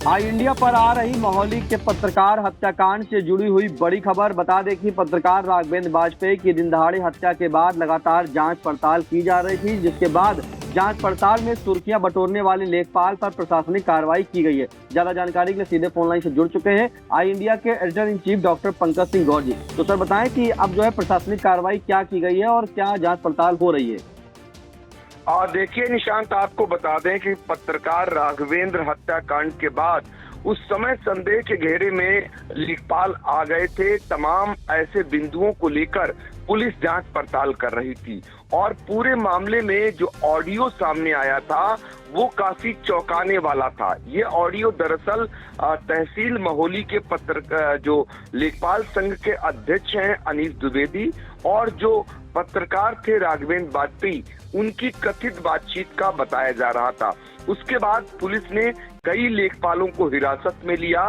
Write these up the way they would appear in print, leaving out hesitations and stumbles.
आई India पर आ रही मोहाली के पत्रकार हत्याकांड से जुड़ी हुई बड़ी खबर। बता दें कि पत्रकार राघवेंद्र वाजपेयी की दिन दहाड़े हत्या के बाद लगातार जांच पड़ताल की जा रही थी, जिसके बाद जांच पड़ताल में सुर्खियां बटोरने वाले लेखपाल पर प्रशासनिक कार्रवाई की गई है। ज्यादा जानकारी के लिए सीधे फोन लाइन से जुड़ चुके हैं आई इंडिया के editor in chief doctor Pankaj Singh Gaur ji. तो सर बताएं कि अब जो है प्रशासनिक कार्रवाई क्या की गई है और क्या जाँच पड़ताल हो रही है। देखिए निशांत, आपको बता दें कि पत्रकार राघवेंद्र हत्याकांड के बाद उस समय संदेह के घेरे में लेखपाल आ गए थे। तमाम ऐसे बिंदुओं को लेकर पुलिस जांच पड़ताल कर रही थी और पूरे मामले में जो ऑडियो सामने आया था वो काफी चौंकाने वाला था। ये ऑडियो दरअसल तहसील महोली के जो लेखपाल संघ के अध्यक्ष हैं अनीस द्विवेदी और जो पत्रकार थे राघवेंद्र वाजपेयी, उनकी कथित बातचीत का बताया जा रहा था। उसके बाद पुलिस ने कई लेखपालों को हिरासत में लिया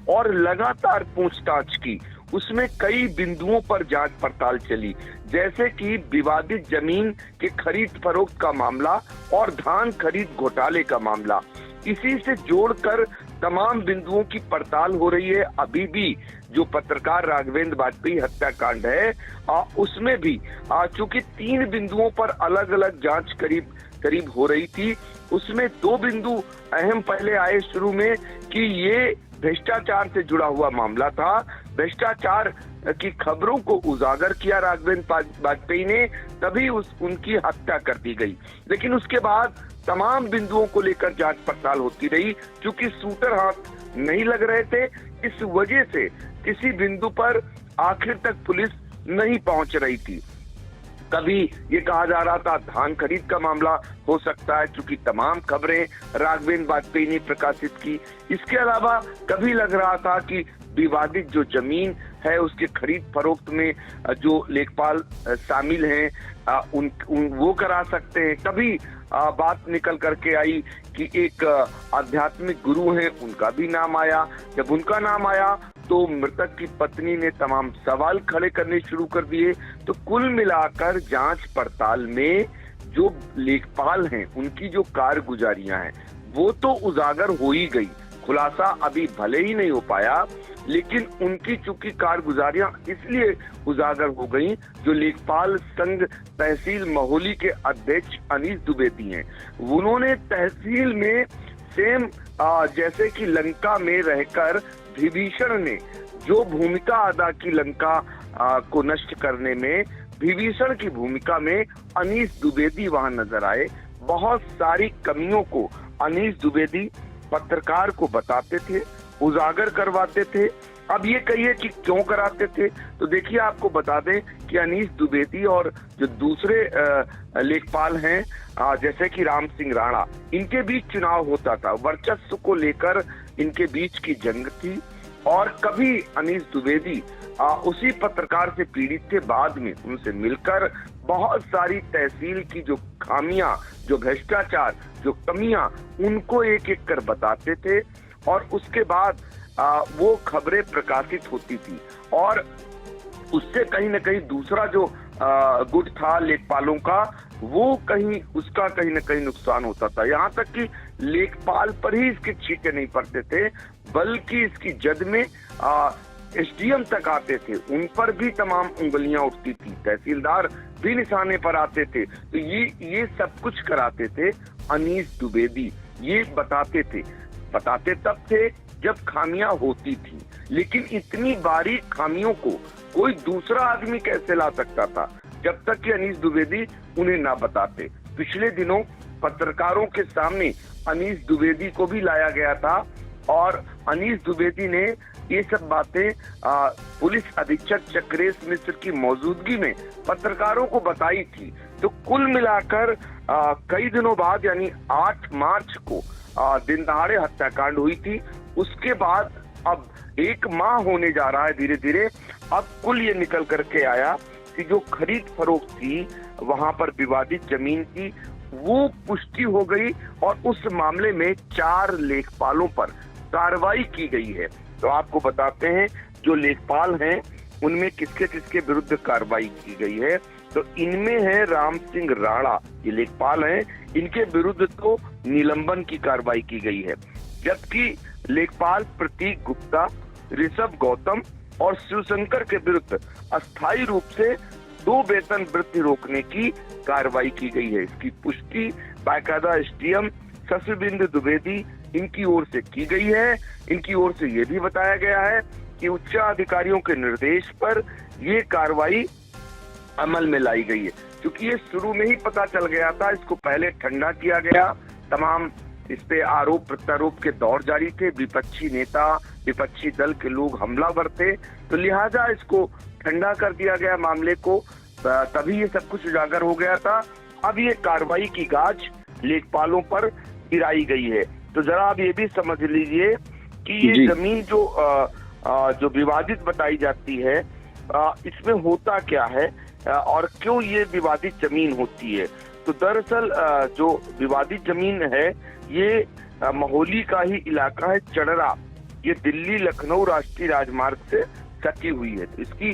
और लगातार पूछताछ की। उसमें कई बिंदुओं पर जांच पड़ताल चली, जैसे कि विवादित जमीन के खरीद फरोख्त का मामला और धान खरीद घोटाले का मामला। इसी से जोड़कर तमाम बिंदुओं की पड़ताल हो रही है। अभी भी जो पत्रकार राघवेंद्र वाजपेयी हत्याकांड है उसमें भी चूंकि 3 बिंदुओं पर अलग अलग जांच करीब हो रही थी, उसमें 2 बिंदु अहम पहले आए शुरू में कि ये भ्रष्टाचार से जुड़ा हुआ मामला था। भ्रष्टाचार की खबरों को उजागर किया राघवेंद्र वाजपेयी ने, तभी उनकी हत्या कर दी गई। लेकिन उसके बाद तमाम बिंदुओं को लेकर जांच पड़ताल होती रही। चूंकि शूटर हाथ नहीं लग रहे थे, इस वजह से किसी बिंदु पर आखिर तक पुलिस नहीं पहुंच रही थी। कभी ये कहा जा रहा था धान खरीद का मामला हो सकता है, चूंकि तमाम खबरें राघवेंद्र वाजपेयी ने प्रकाशित की। इसके अलावा कभी लग रहा था कि विवादित जो जमीन है उसके खरीद फरोख्त में जो लेखपाल शामिल हैं वो करा सकते हैं। कभी बात निकल करके आई कि एक आध्यात्मिक गुरु हैं, उनका भी नाम आया। जब उनका नाम आया तो मृतक की पत्नी ने तमाम सवाल खड़े करने शुरू कर दिए। तो कुल मिलाकर जांच पड़ताल में जो लेखपाल हैं उनकी जो कारगुजारियां हैं वो तो उजागर हो ही गई। खुलासा अभी भले ही नहीं हो पाया, लेकिन उनकी चूंकि कारगुजारियां इसलिए उजागर हो गई, जो लेखपाल संघ तहसील महोली के अध्यक्ष अनीस द्विवेदी हैं, उन्होंने तहसील में सेम जैसे कि लंका में रहकर विभीषण ने जो भूमिका अदा की लंका को नष्ट करने में, विभीषण की भूमिका में अनीस द्विवेदी वहां नजर आए। बहुत सारी कमियों को अनीस द्विवेदी पत्रकार को बताते थे, उजागर करवाते थे। अब ये कहिए कि क्यों कराते थे, तो देखिए आपको बता दें कि अनीस द्विवेदी और जो दूसरे लेखपाल हैं जैसे कि राम सिंह राणा, इनके बीच चुनाव होता था। वर्चस्व को लेकर इनके बीच की जंग थी और कभी अनीस द्विवेदी उसी पत्रकार से पीड़ित थे। बाद में उनसे मिलकर बहुत सारी तहसील की जो खामियां, जो भ्रष्टाचार, जो कमियां, उनको एक एक कर बताते थे और उसके बाद वो खबरें प्रकाशित होती थी और उससे कहीं न कहीं दूसरा जो गुट था लेखपालों का, वो उसका कहीं न कहीं नुकसान होता था। यहाँ तक कि लेखपाल पर ही इसके छींटे नहीं पड़ते थे, बल्कि इसकी जद में एसडीएम तक आते थे, उन पर भी तमाम उंगलियां उठती थी, तहसीलदार भी निशाने पर आते थे। तो ये सब कुछ कराते थे अनीस द्विवेदी। ये बताते तब थे जब खामियां होती थी, लेकिन इतनी बारीक खामियों को कोई दूसरा आदमी कैसे ला सकता था जब तक कि अनीस द्विवेदी उन्हें ना बताते। पिछले दिनों पत्रकारों के सामने अनीस द्विवेदी को भी लाया गया था और अनीस द्विवेदी ने ये सब बातें पुलिस अधीक्षक चक्रेश मिश्र की मौजूदगी में पत्रकारों को बताई थी। तो कुल मिलाकर कई दिनों बाद यानी 8 मार्च को दिन दहाड़े हत्याकांड हुई थी। उसके बाद अब 1 माह होने जा रहा है धीरे धीरे। अब कुल ये निकल करके आया कि जो खरीद फरोख्त थी वहां पर विवादित जमीन की, वो पुष्टि हो गई और उस मामले में 4 लेखपालों पर कार्रवाई की गई है। तो आपको बताते हैं जो लेखपाल हैं उनमें किसके किसके विरुद्ध कार्रवाई की गई है। तो इनमें है राम सिंह राणा, ये लेखपाल हैं, इनके विरुद्ध तो निलंबन की कार्रवाई की गई है। जबकि लेखपाल प्रतीक गुप्ता, ऋषभ गौतम और शिवशंकर के विरुद्ध अस्थायी रूप से 2 वेतन वृद्धि रोकने की कार्रवाई की गई है। इसकी पुष्टि बाकायदा एसडीएम शशिबिंदु द्विवेदी इनकी ओर से की गई है। इनकी ओर से ये भी बताया गया है कि उच्च अधिकारियों के निर्देश पर ये कार्रवाई अमल में लाई गई है, क्योंकि ये शुरू में ही पता चल गया था। इसको पहले ठंडा किया गया, तमाम इस पे आरोप प्रत्यारोप के दौर जारी थे, विपक्षी नेता, विपक्षी दल के लोग हमलावर थे, तो लिहाजा इसको ठंडा कर दिया गया मामले को, तभी ये सब कुछ उजागर हो गया था। अब ये कार्रवाई की गाज लेखपालों पर गिराई गई है। तो जरा आप ये भी समझ लीजिए कि ये जमीन जो विवादित बताई जाती है, इसमें होता क्या है और क्यों ये विवादित जमीन होती है। तो दरअसल जो विवादित जमीन है ये महोली का ही इलाका है, चड़रा। ये दिल्ली लखनऊ राष्ट्रीय राजमार्ग से सटी हुई है। तो इसकी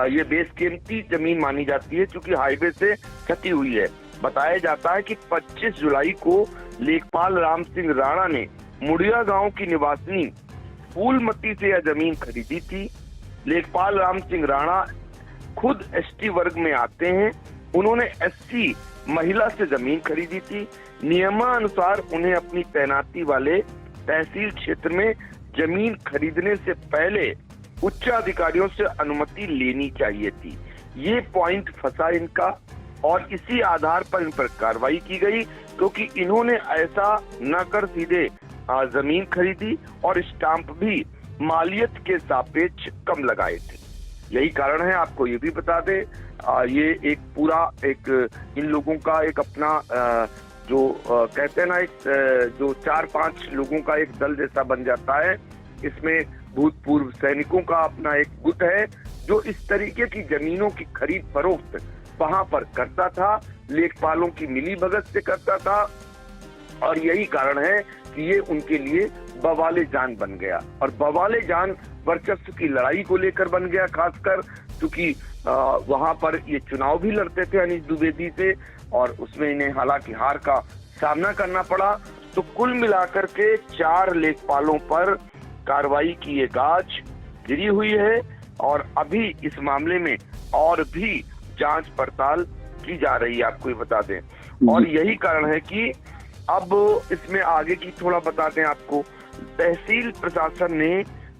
ये बेशकीमती जमीन मानी जाती है, क्योंकि हाईवे से सटी हुई है। बताया जाता है कि 25 जुलाई को लेखपाल राम सिंह राणा ने मुड़िया गांव की निवासिनी फूलमती से यह जमीन खरीदी थी। लेखपाल राम सिंह राणा खुद एसटी वर्ग में आते हैं। उन्होंने एससी महिला से जमीन खरीदी थी। नियमानुसार उन्हें अपनी तैनाती वाले तहसील क्षेत्र में जमीन खरीदने से पहले उच्च अधिकारियों से अनुमति लेनी चाहिए थी। ये पॉइंट फंसा इनका और इसी आधार पर इन पर कार्रवाई की गई, क्योंकि इन्होंने ऐसा न कर सीधे जमीन खरीदी और स्टाम्प भी मालियत के सापेक्ष कम लगाए थे। यही कारण है। आपको ये भी बता दे, ये एक पूरा इन लोगों का एक अपना जो कहते हैं ना, एक जो 4-5 लोगों का एक दल जैसा बन जाता है। इसमें भूतपूर्व सैनिकों का अपना एक गुट है जो इस तरीके की जमीनों की खरीद फरोख्त वहां पर करता था, लेखपालों की मिली भगत से करता था, और यही कारण है कि ये उनके लिए बवाले जान बन गया। और बवाले जान वर्चस्व की लड़ाई को लेकर बन गया, खासकर क्योंकि वहां पर ये चुनाव भी लड़ते थे अनीश द्विवेदी से, और उसमें इन्हें हालांकि हार का सामना करना पड़ा। तो कुल मिलाकर के 4 लेखपालों पर कार्रवाई की ये गाज गिरी हुई है, और अभी इस मामले में और भी जांच पड़ताल की जा रही है, आपको ये बता दें। और यही कारण है कि अब इसमें आगे की थोड़ा बता दें आपको। तहसील प्रशासन ने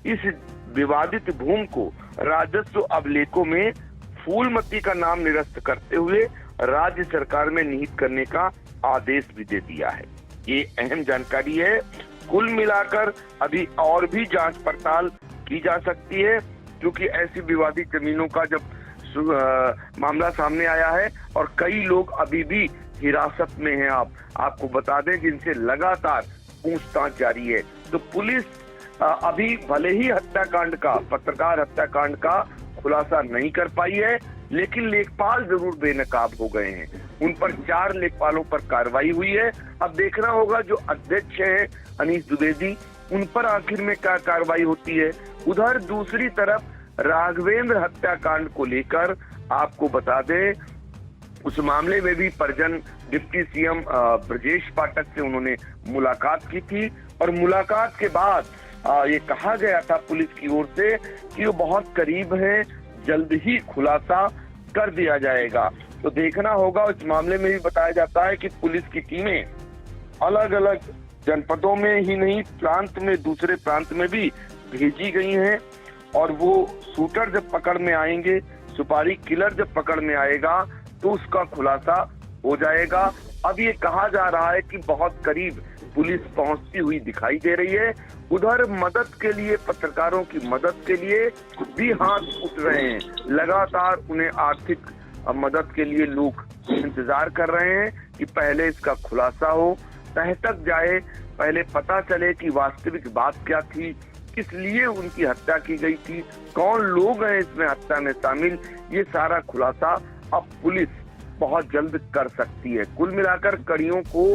इस विवादित भूमि को राजस्व अभिलेखों में फूलमती का नाम निरस्त करते हुए राज्य सरकार में निहित करने का आदेश भी दे दिया है। ये अहम जानकारी है। कुल मिलाकर अभी और भी जांच पड़ताल की जा सकती है, क्योंकि ऐसी विवादित जमीनों का जब मामला सामने आया है और कई लोग अभी भी हिरासत में हैं, आपको बता दें, जिनसे लगातार पूछताछ जारी है। तो पुलिस अभी भले ही हत्याकांड का, पत्रकार हत्याकांड का खुलासा नहीं कर पाई है, लेकिन लेखपाल जरूर बेनकाब हो गए हैं। उन पर 4 लेखपालों पर कार्रवाई हुई है। अब देखना होगा जो अध्यक्ष हैं अनीश द्विवेदी, उन पर आखिर में क्या कार्रवाई होती है। उधर दूसरी तरफ राघवेंद्र हत्याकांड को लेकर आपको बता दें, उस मामले में भी परिजन डिप्टी सीएम ब्रजेश पाठक से उन्होंने मुलाकात की थी, और मुलाकात के बाद ये कहा गया था पुलिस की ओर से कि वो बहुत करीब है, जल्द ही खुलासा कर दिया जाएगा। तो देखना होगा। इस मामले में भी बताया जाता है कि पुलिस की टीमें अलग अलग जनपदों में ही नहीं, प्रांत में, दूसरे प्रांत में भी भेजी गई हैं, और वो शूटर जब पकड़ में आएंगे, सुपारी किलर जब पकड़ में आएगा, तो उसका खुलासा हो जाएगा। अब ये कहा जा रहा है कि बहुत करीब पुलिस पहुंचती हुई दिखाई दे रही है। उधर मदद के लिए, पत्रकारों की मदद के लिए भी हाथ उठ रहे हैं। लगातार उन्हें आर्थिक मदद के लिए लोग इंतजार कर रहे हैं कि पहले इसका खुलासा हो, तह तक जाए, पहले पता चले कि वास्तविक बात क्या थी, किस लिए उनकी हत्या की गई थी, कौन लोग हैं इसमें हत्या में शामिल। ये सारा खुलासा अब पुलिस बहुत जल्द कर सकती है। कुल मिलाकर कड़ियों को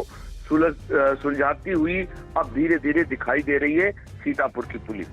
सुलझाती हुई अब धीरे धीरे दिखाई दे रही है सीतापुर की पुलिस।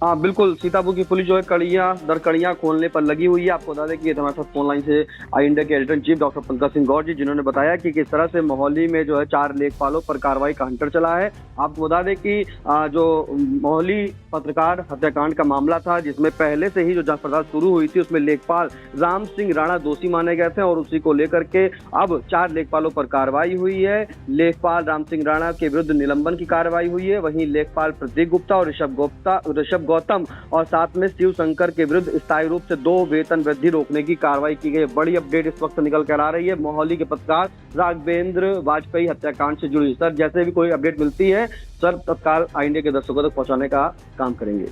हाँ बिल्कुल, सीतापुर की पुलिस जो है कड़ियां दर कड़ियां खोलने पर लगी हुई है। आपको बता दें कि हमारे साथ फोन लाइन से आई इंडिया के editor in chief doctor Pankaj Singh Gaur ji, जिन्होंने बताया कि किस तरह से मोहाली में जो है 4 लेखपालों पर कार्रवाई का हंटर चला है। आपको बता दें कि जो मोहाली पत्रकार हत्याकांड का मामला था, जिसमें पहले से ही जो जांच पड़ताल शुरू हुई थी, उसमें लेखपाल राम सिंह राणा दोषी माने गए थे और उसी को लेकर के अब 4 लेखपालों पर कार्रवाई हुई है। लेखपाल राम सिंह राणा के विरुद्ध निलंबन की कार्रवाई हुई है। वहीं लेखपाल प्रतीक गुप्ता और ऋषभ गौतम और साथ में शिव शंकर के विरुद्ध स्थायी रूप से 2 वेतन वृद्धि रोकने की कार्रवाई की गई। बड़ी अपडेट इस वक्त निकल कर आ रही है मोहाली के पत्रकार राघवेंद्र वाजपेयी हत्याकांड से जुड़ी। सर, जैसे भी कोई अपडेट मिलती है सर, तत्काल आई इंडिया के दर्शकों तक पहुंचाने का काम करेंगे।